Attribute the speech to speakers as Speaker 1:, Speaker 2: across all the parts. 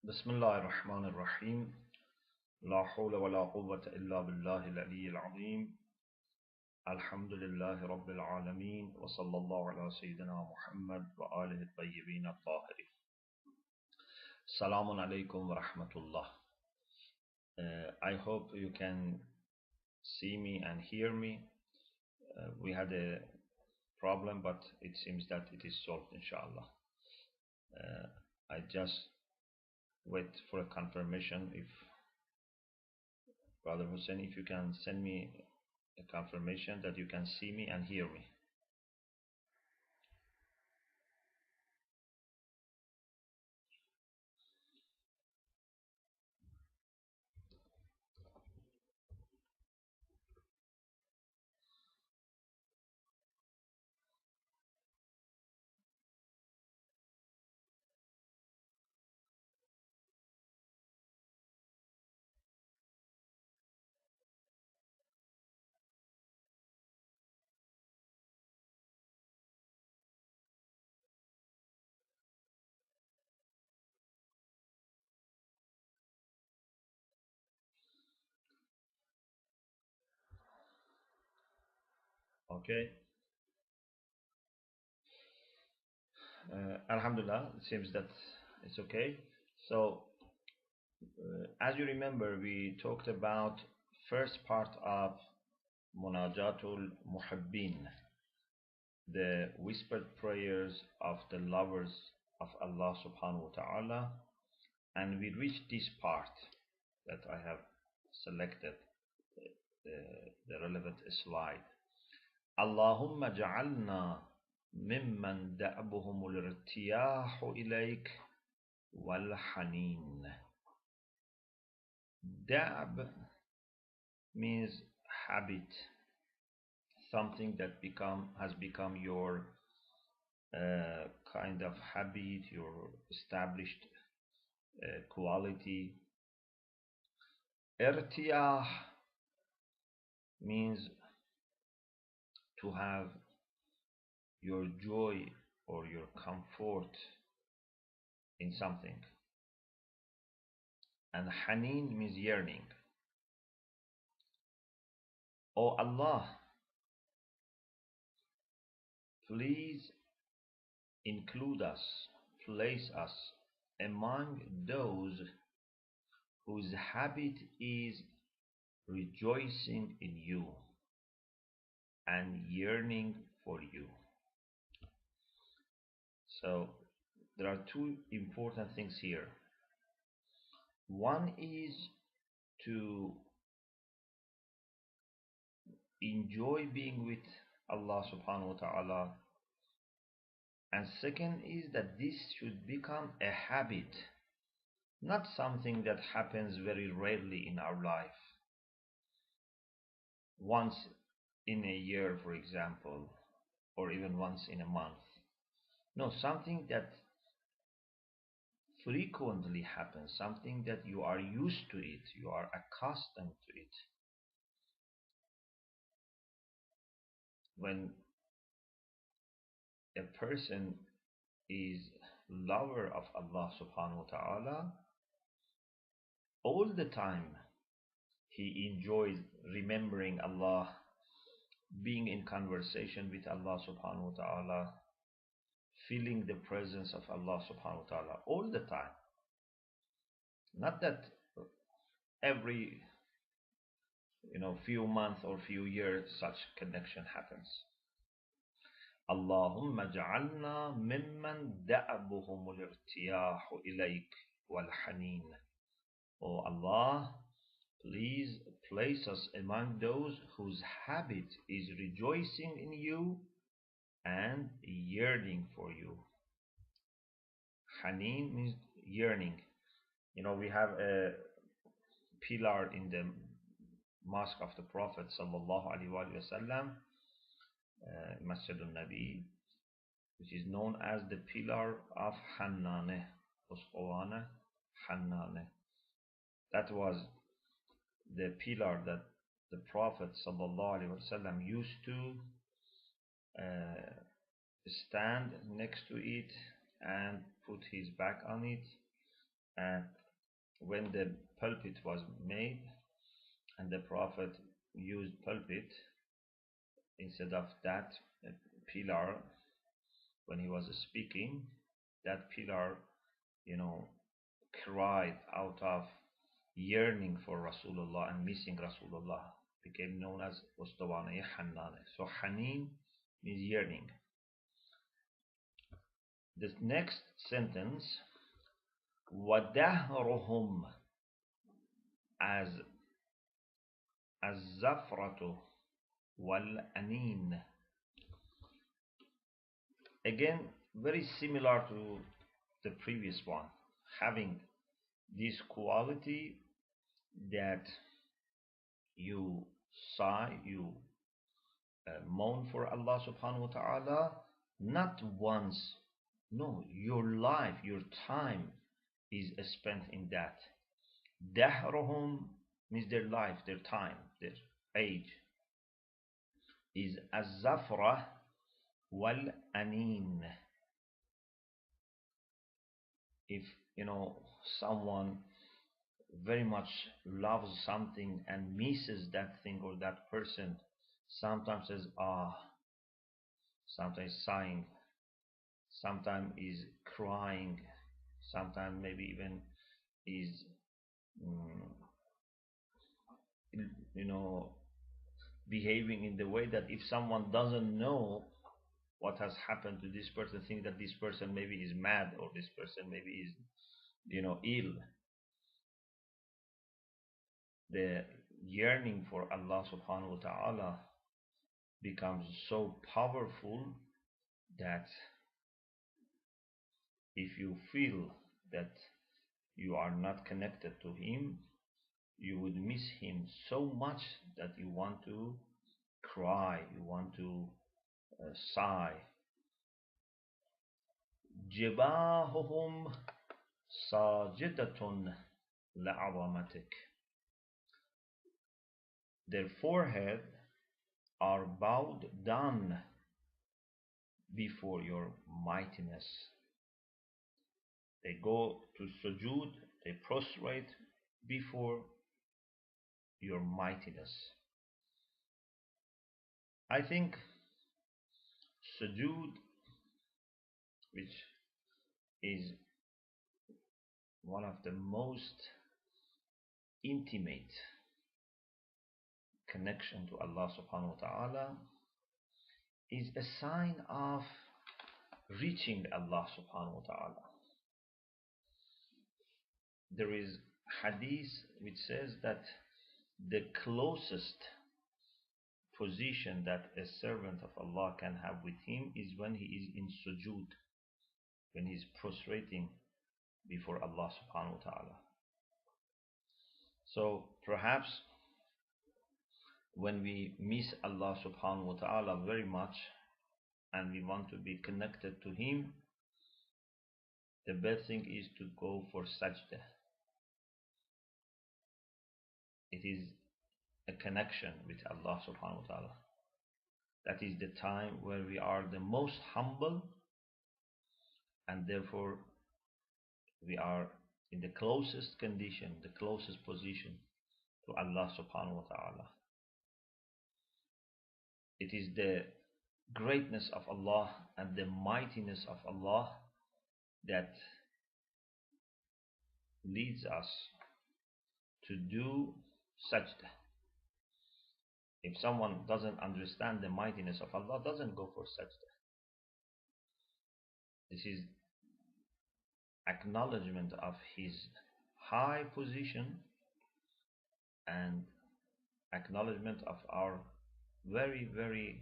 Speaker 1: بسم الله الرحمن الرحيم. لا حول ولا قوة إلا بالله العلي العظيم. الحمد لله رب العالمين، وصلى الله على سيدنا محمد وآله الطيبين الطاهرين. Assalamu alaikum wa rahmatullah. I hope you can see me and hear me. We had a problem, but it seems that it is solved, inshallah. I just wait for a confirmation. If Brother Hussein, if you can send me a confirmation that you can see me and hear me. Okay. Alhamdulillah, it seems that it's okay. So, as you remember, we talked about first part of Munajatul Muhabbin, the whispered prayers of the lovers of Allah subhanahu wa ta'ala, and we reached this part that I have selected the relevant slide. Allahumma ja'alna mimman da'abuhum al-irtiyahu ilayk wal hanin. Da'b means habit, something that has become your kind of habit, your established quality. Irtiyah means to have your joy or your comfort in something. And hanin means yearning. Oh Allah, please include us, place us among those whose habit is rejoicing in you and yearning for you. So there are two important things here. One is to enjoy being with Allah subhanahu wa ta'ala, and second is that this should become a habit, not something that happens very rarely in our life, once in a year, for example, or even once in a month. No, something that frequently happens, something that you are used to it, you are accustomed to it. When a person is lover of Allah subhanahu wa ta'ala, all the time he enjoys remembering Allah, being in conversation with Allah subhanahu wa ta'ala, feeling the presence of Allah subhanahu wa ta'ala all the time. Not that every few months or few years such connection happens. Allahumma ja'alna mimman da'abuhum al-irtiyahu ilayk wal hanin. Oh Allah, please place us among those whose habit is rejoicing in you and yearning for you. Hanin means yearning. We have a pillar in the mosque of the Prophet sallallahu alaihi wasallam, Masjidun Nabi, which is known as the pillar of Hannane, Usqowana Hannane. That was the pillar that the Prophet sallallahu alaihi wasallam used to stand next to it and put his back on it And when the pulpit was made and the Prophet used pulpit instead of that pillar when he was speaking, that pillar, you know, cried out of yearning for Rasulullah and missing Rasulullah, became known as Ustawaneh Hannane. So Hanin means yearning. The next sentence, وَدَهْرُهُمْ as الزَّفْرَةُ وَالْأَنِينَ. Again, very similar to the previous one, having this quality that you sigh, you moan for Allah subhanahu wa ta'ala, not once, no, your life, your time is spent in that. Dahruhum means their life, their time, their age, is az-zafra wal-anin. If someone very much loves something and misses that thing or that person, sometimes says ah, sometimes sighing, sometimes is crying, sometimes maybe even is behaving in the way that if someone doesn't know what has happened to this person, think that this person maybe is mad or this person maybe is ill. The yearning for Allah subhanahu wa ta'ala becomes so powerful that if you feel that you are not connected to him, you would miss him so much that you want to cry, you want to sigh. جباههم ساجدة لعظمتك. Their forehead are bowed down before your mightiness. They go to sujood, they prostrate before your mightiness. I think sujood, which is one of the most intimate connection to Allah subhanahu wa ta'ala, is a sign of reaching Allah subhanahu wa ta'ala. There is hadith which says that the closest position that a servant of Allah can have with him is when he is in sujood, when he is prostrating before Allah subhanahu wa ta'ala. So perhaps when we miss Allah subhanahu wa ta'ala very much and we want to be connected to him, the best thing is to go for sajda. It is a connection with Allah subhanahu wa ta'ala. That is the time where we are the most humble, and therefore we are in the closest condition, the closest position to Allah subhanahu wa ta'ala. It is the greatness of Allah and the mightiness of Allah that leads us to do sajda. If someone doesn't understand the mightiness of Allah, doesn't go for sajda. This is acknowledgement of his high position and acknowledgement of our very, very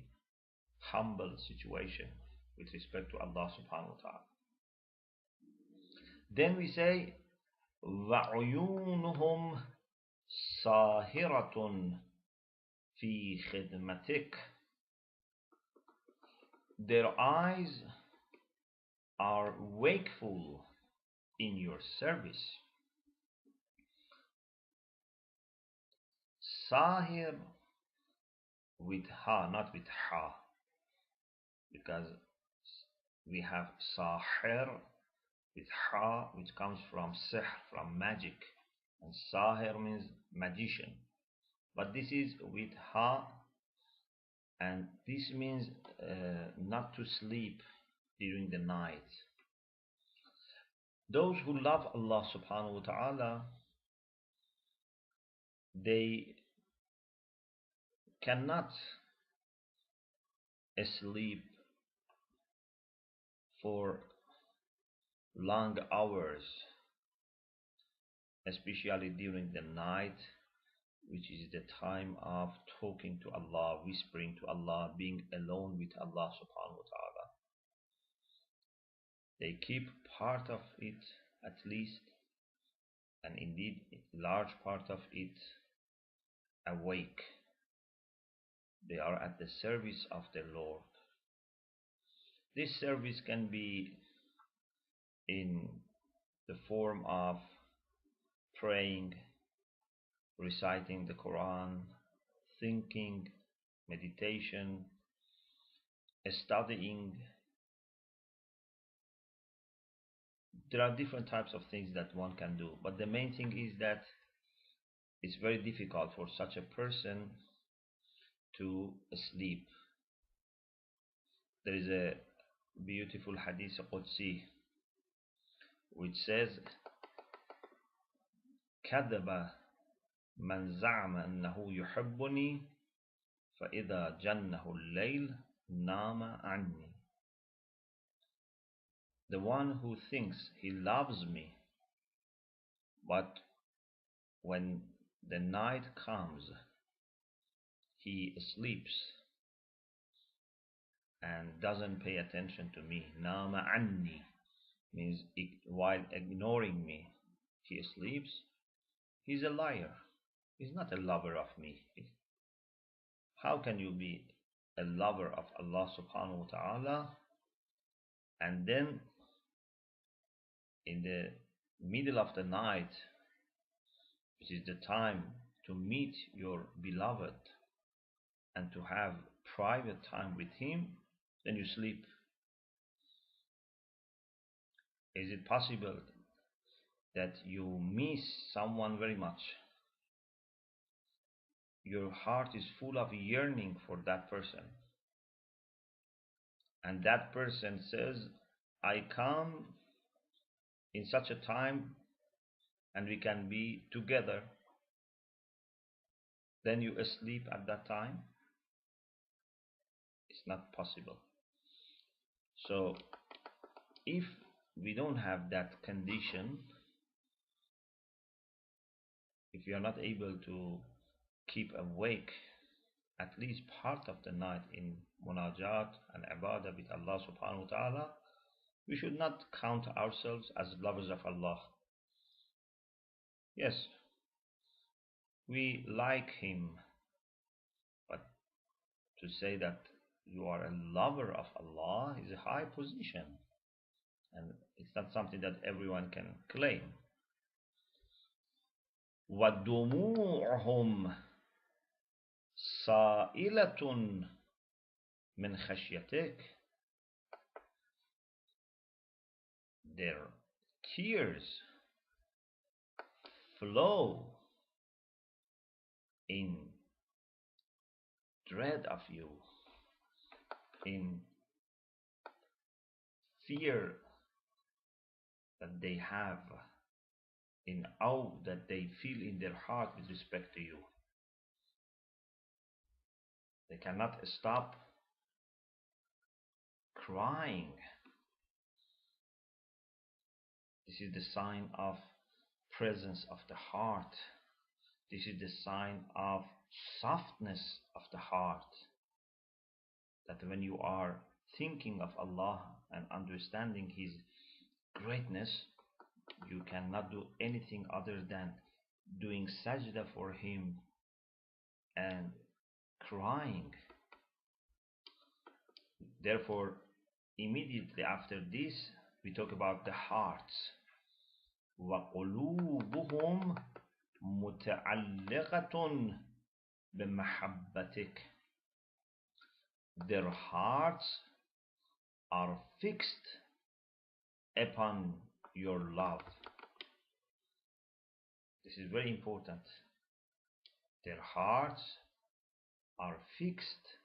Speaker 1: humble situation with respect to Allah subhanahu wa ta'ala. Then we say وَعُيُونُهُمْ سَاهِرَةٌ فِي خِدْمَتِكَ. Their eyes are wakeful in your service. Sahir with ha, not with ha, because we have sahir with ha, which comes from sihr, from magic, and sahir means magician. But this is with ha, and this means not to sleep during the night. Those who love Allah subhanahu wa ta'ala, they cannot sleep for long hours, especially during the night, which is the time of talking to Allah, whispering to Allah, being alone with Allah subhanahu wa ta'ala. They keep part of it at least, and indeed a large part of it, awake. They are at the service of the Lord. This service can be in the form of praying, reciting the Quran, thinking, meditation, studying. There are different types of things that one can do, but the main thing is that it's very difficult for such a person to sleep. There is a beautiful hadith Qudsi which says, كذب من زعم أنه يحبني فإذا جنه الليل نام عني. The one who thinks he loves me, but when the night comes, he sleeps and doesn't pay attention to me. Nama anni means while ignoring me, he sleeps. He's a liar. He's not a lover of me. How can you be a lover of Allah subhanahu wa ta'ala and then in the middle of the night, which is the time to meet your beloved and to have private time with him, then you sleep? Is it possible that you miss someone very much? Your heart is full of yearning for that person, and that person says, I come in such a time and we can be together. Then you sleep at that time? It's not possible. So if we don't have that condition, if we are not able to keep awake at least part of the night in munajat and ibadah with Allah subhanahu wa ta'ala, we should not count ourselves as lovers of Allah. Yes, we like him, but to say that you are a lover of Allah is a high position, and it's not something that everyone can claim. وَدُمُوعُهُمْ سَائِلَةٌ مِنْ خَشْيَتِكَ. Their tears flow in dread of you, in fear that they have, in awe that they feel in their heart with respect to you. They cannot stop crying. This is the sign of presence of the heart. This is the sign of softness of the heart. That when you are thinking of Allah and understanding His greatness, you cannot do anything other than doing sajda for Him and crying. Therefore, immediately after this, we talk about the hearts. وَقُلُوبُهُمْ مُتَعَلِّقَةٌ بِمَحَبَّتِكَ. Their hearts are fixed upon your love. This is very important. Their hearts are fixed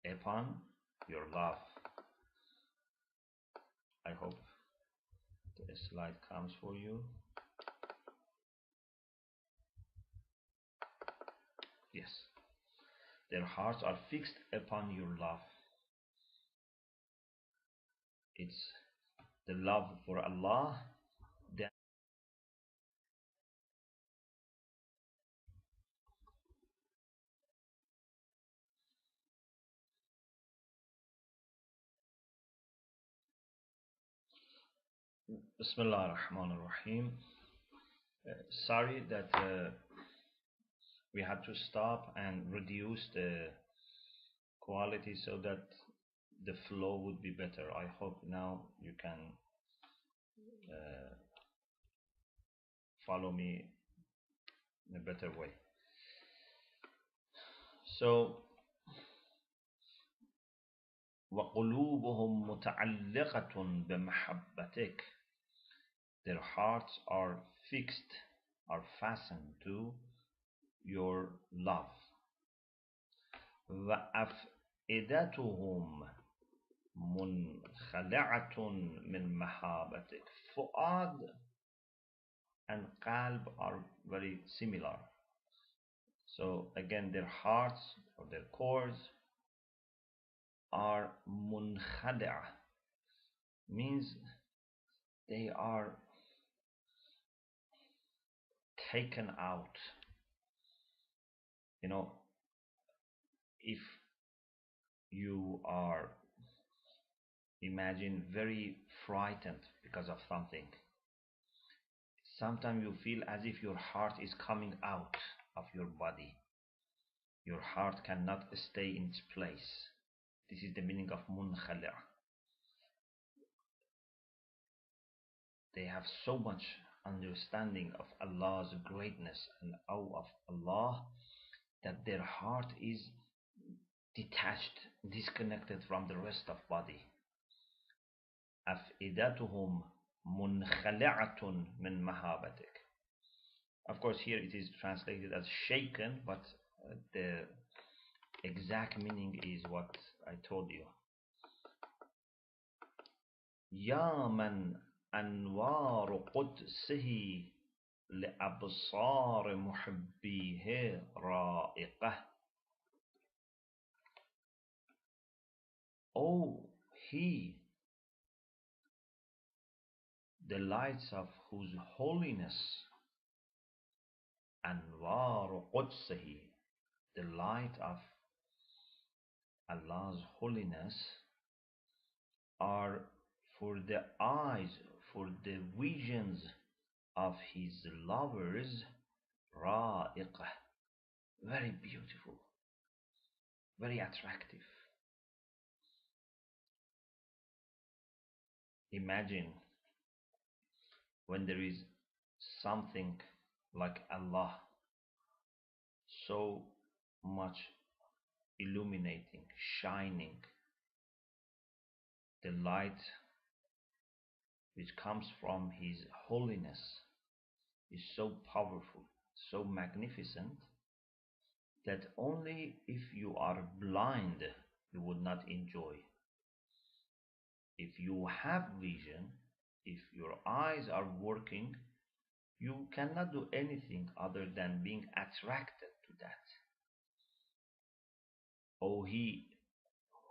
Speaker 1: upon your love. I hope the slide comes for you. Yes. Their hearts are fixed upon your love. It's the love for Allah. Bismillah ar-Rahman ar-Rahim. Sorry that we had to stop and reduce the quality so that the flow would be better. I hope now you can follow me in a better way. So, وَقُلُوبُهُمْ مُتَعَلِّقَةٌ بِمَحَبَّتِكَ. Their hearts are fixed, are fastened to your love. وَأَفْئِدَتُهُمْ مُنْخَلِعَةٌ مِنْ مَحَابَّتِكَ. Fu'ad and qalb are very similar. So again, their hearts or their cores are munkhadi'a, means they are taken out. You know, if you are, imagine, very frightened because of something, sometimes you feel as if your heart is coming out of your body. Your heart cannot stay in its place. This is the meaning of munkhali'. They have so much understanding of Allah's greatness and awe of Allah that their heart is detached, disconnected from the rest of body. أَفْئِدَتُهُمْ مُنْخَلِعَةٌ مِنْ مَحَابَتِكَ. Of course, here it is translated as shaken, but the exact meaning is what I told you. يَا مَنْ أَنْوَارُ قُدْسِهِ لِأَبْصَارِ مُحِبِّيهِ رَائِقَةٌ. Oh, He, the lights of whose holiness, Anwar Qudsihi, the light of Allah's holiness, are for the eyes, for the visions of His lovers, Ra'iqah, very beautiful, very attractive. Imagine when there is something like Allah, so much illuminating, shining. The light which comes from His holiness is so powerful, so magnificent, that only if you are blind you would not enjoy. If you have vision, if your eyes are working, you cannot do anything other than being attracted to that. O He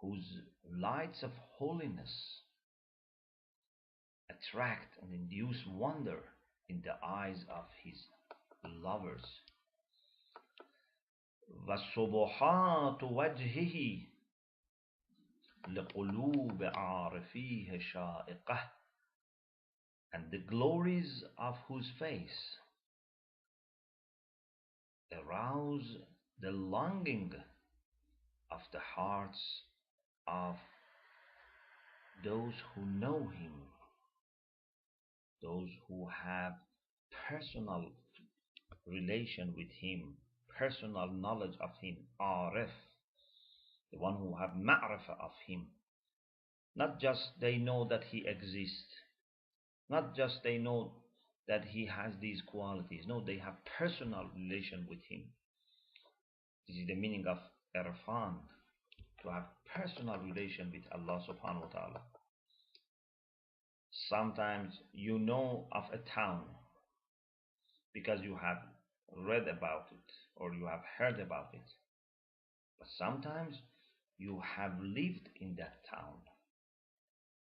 Speaker 1: whose lights of holiness attract and induce wonder in the eyes of His lovers. وَصُبُحَاتُ وَجْهِهِ لِقُلُوبِ عَارِفِيهِ شَائِقَةٌ. And the glories of whose face arouse the longing of the hearts of those who know Him, those who have personal relation with Him, personal knowledge of Him, Arif, the one who have ma'rifah of Him. Not just they know that He exists, Not just they know that he has these qualities. No, they have personal relation with him. This is the meaning of irfan, to have personal relation with Allah subhanahu wa ta'ala. Sometimes you know of a town because you have read about it or you have heard about it. But sometimes you have lived in that town.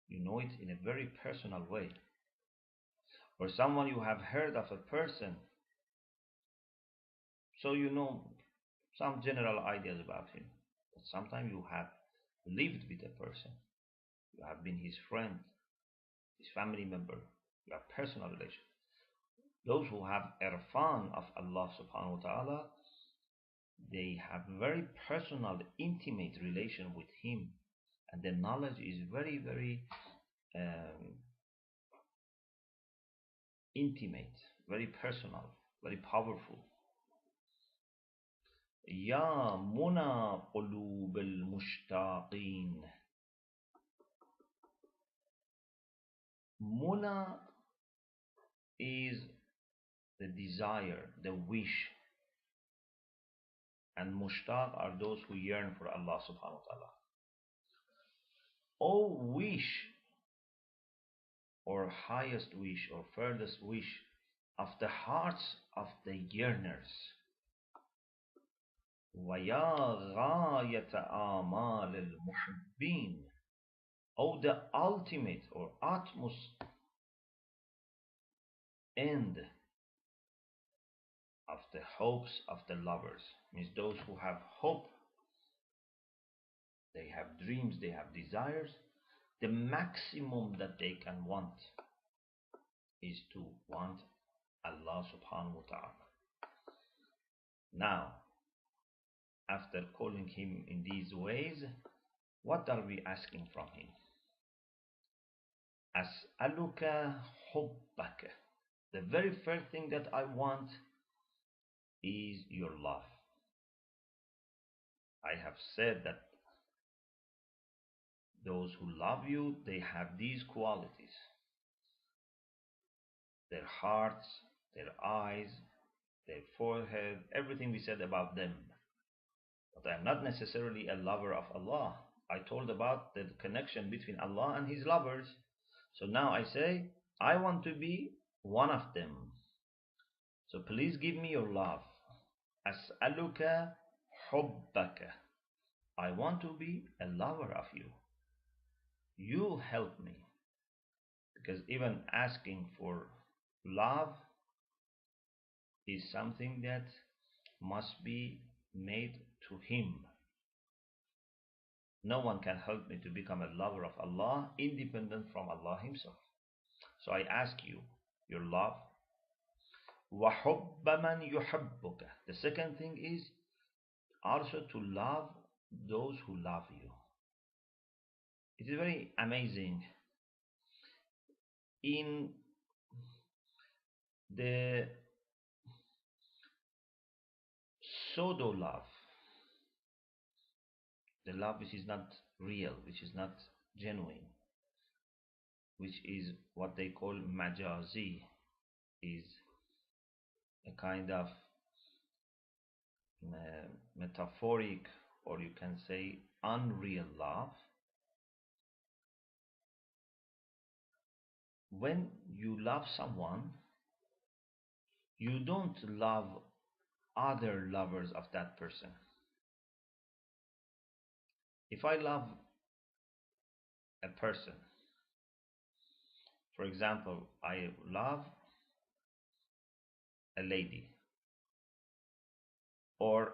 Speaker 1: You know it in a very personal way. Or someone you have heard of a person, so you know some general ideas about him. But sometimes you have lived with a person. You have been his friend, his family member. You have personal relation. Those who have irfan of Allah subhanahu wa ta'ala, they have very personal, intimate relation with him. And the knowledge is very, very intimate, very personal, very powerful. Ya muna qulub al-mushtaqin. Muna is the desire, the wish. And mushtaq are those who yearn for Allah subhanahu wa ta'ala. O wish, or highest wish, or furthest wish of the hearts of the yearners. وَيَا غَايَةَ آمَالِ الْمُحِبِّينَ. O the ultimate or utmost end of the hopes of the lovers. Means those who have hope, they have dreams, they have desires. The maximum that they can want is to want Allah subhanahu wa ta'ala. Now, after calling him in these ways, what are we asking from him? As'aluka hubbaka. The very first thing that I want is your love. I have said that those who love you, they have these qualities. Their hearts, their eyes, their forehead, everything we said about them. But I am not necessarily a lover of Allah. I told about the connection between Allah and His lovers. So now I say, I want to be one of them. So please give me your love. As'aluka hubbaka. I want to be a lover of you. You help me. Because even asking for love is something that must be made to Him. No one can help me to become a lover of Allah independent from Allah Himself. So I ask you your love. وَحُبَّ مَنْ يُحِبُّكَ. The second thing is also to love those who love you. It is very amazing. In the pseudo love, the love which is not real, which is not genuine, which is what they call majazi, is a kind of metaphoric, or you can say unreal love. When you love someone, you don't love other lovers of that person. If I love a person, for example, I love a lady, or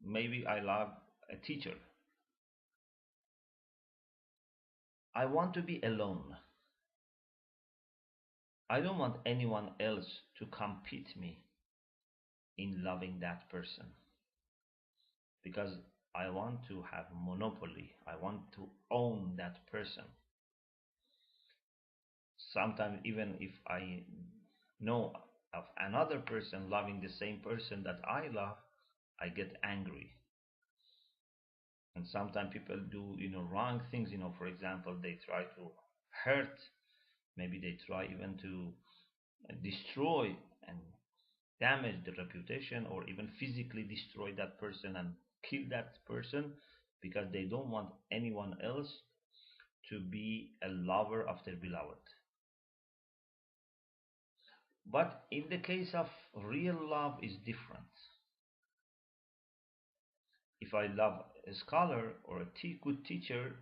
Speaker 1: maybe I love a teacher. I want to be alone. I don't want anyone else to compete me in loving that person, because I want to have monopoly. I want to own that person. Sometimes even if I know of another person loving the same person that I love, I get angry. And sometimes people do, wrong things. For example, they try to hurt Maybe they try even to destroy and damage the reputation, or even physically destroy that person and kill that person, because they don't want anyone else to be a lover of their beloved. But in the case of real love is different. If I love a scholar or a good teacher,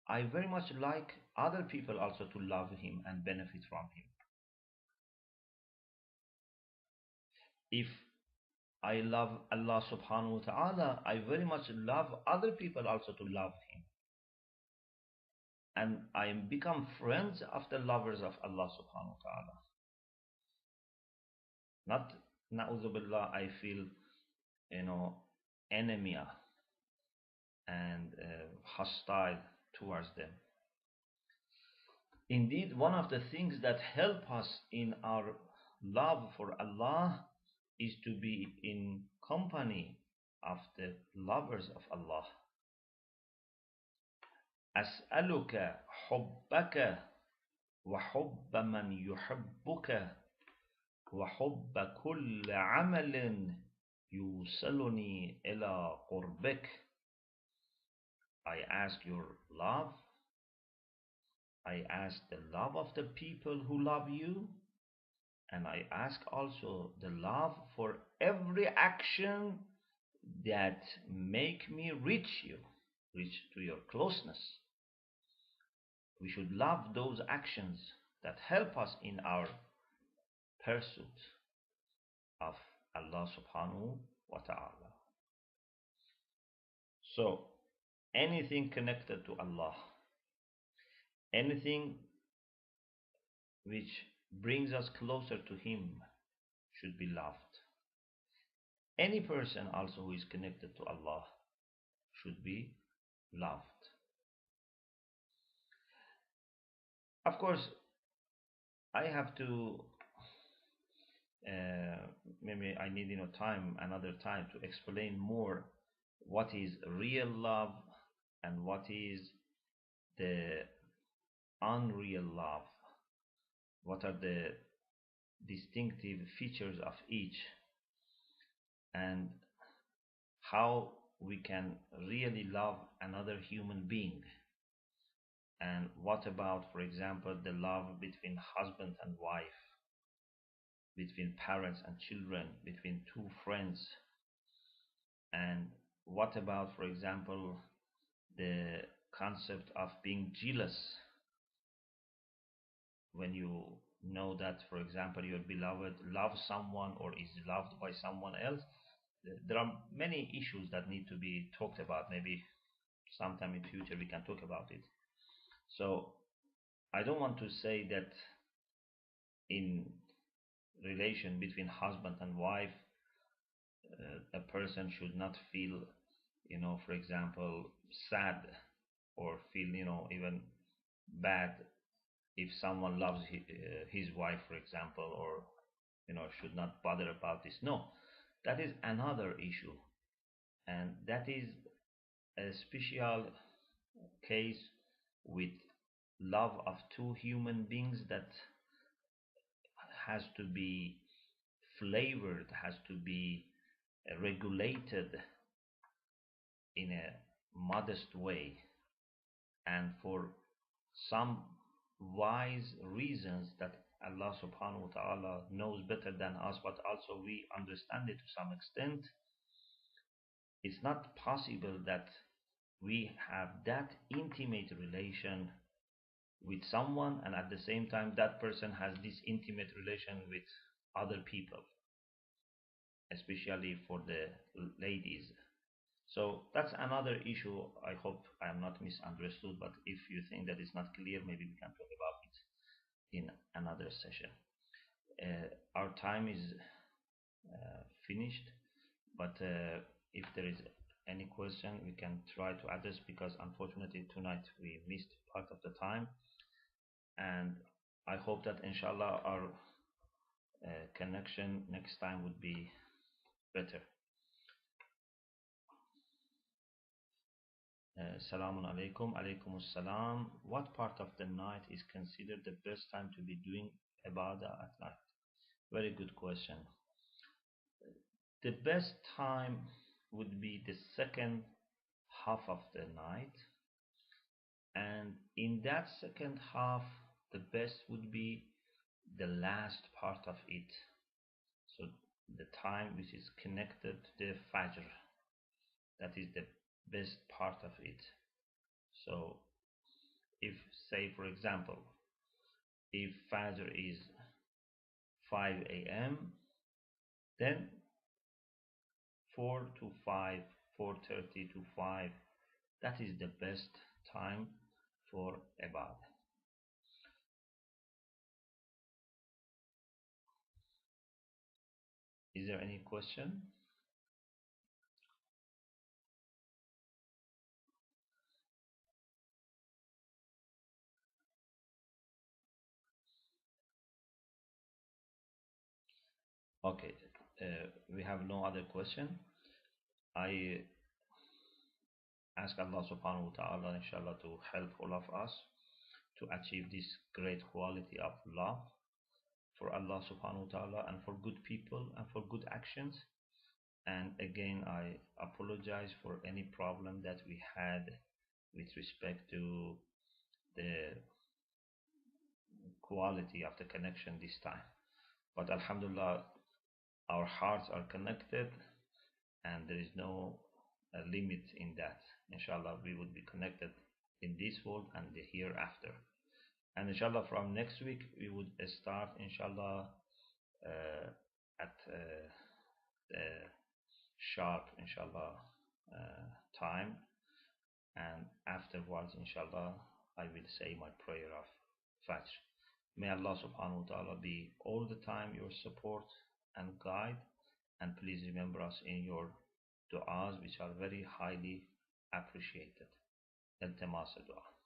Speaker 1: I very much like other people also to love him and benefit from him. If I love Allah subhanahu wa ta'ala, I very much love other people also to love him. And I become friends of the lovers of Allah subhanahu wa ta'ala. Not, na'udhu I feel, enemy and hostile towards them. Indeed, one of the things that help us in our love for Allah is to be in company of the lovers of Allah. أسألك حبك وحب من يحبك وحب كل عمل يوصلني إلى قربك. I ask your love. I ask the love of the people who love you. And I ask also the love for every action that make me reach you, reach to your closeness. We should love those actions that help us in our pursuit of Allah subhanahu wa ta'ala. So, anything connected to Allah, anything which brings us closer to Him should be loved. Any person also who is connected to Allah should be loved. Of course, I have to, maybe I need another time to explain more what is real love and what is the unreal love. What are the distinctive features of each, and how we can really love another human being. And what about, for example, the love between husband and wife, between parents and children, between two friends? And what about, for example, the concept of being jealous when you know that, for example, your beloved loves someone or is loved by someone else? There are many issues that need to be talked about. Maybe sometime in future we can talk about it. So I don't want to say that in relation between husband and wife, a person should not feel, for example, sad, or feel, even bad if someone loves his wife, for example, or, should not bother about this. No, that is another issue. And that is a special case with love of two human beings that has to be flavored, has to be regulated in a modest way, and for some wise reasons that Allah subhanahu wa ta'ala knows better than us, but also we understand it to some extent. It's not possible that we have that intimate relation with someone and at the same time that person has this intimate relation with other people, especially for the ladies. So that's another issue. I hope I am not misunderstood, but if you think that it's not clear, maybe we can talk about it in another session. Our time is finished, but if there is any question, we can try to address, because unfortunately tonight we missed part of the time, and I hope that inshallah our connection next time would be better. Salamun alaikum, alaikum assalam. What part of the night is considered the best time to be doing ibadah at night? Very good question. The best time would be the second half of the night, and in that second half, the best would be the last part of it. So the time which is connected to the Fajr, that is the best part of it. So if, say for example, if Fajr is 5 a.m., then 4 to 5, 4:30 to 5, that is the best time for Ibadah. Is there any question? Okay, we have no other question. I ask Allah subhanahu wa ta'ala inshallah to help all of us to achieve this great quality of love for Allah subhanahu wa ta'ala and for good people and for good actions. And again, I apologize for any problem that we had with respect to the quality of the connection this time. But Alhamdulillah, our hearts are connected and there is no limit in that. Inshallah, we would be connected in this world and the hereafter. And inshallah, from next week, we would start, inshallah, at the sharp, inshallah, time. And afterwards, inshallah, I will say my prayer of Fajr. May Allah subhanahu wa ta'ala be all the time your support and guide. And please remember us in your du'as, which are very highly appreciated. Iltimas dua.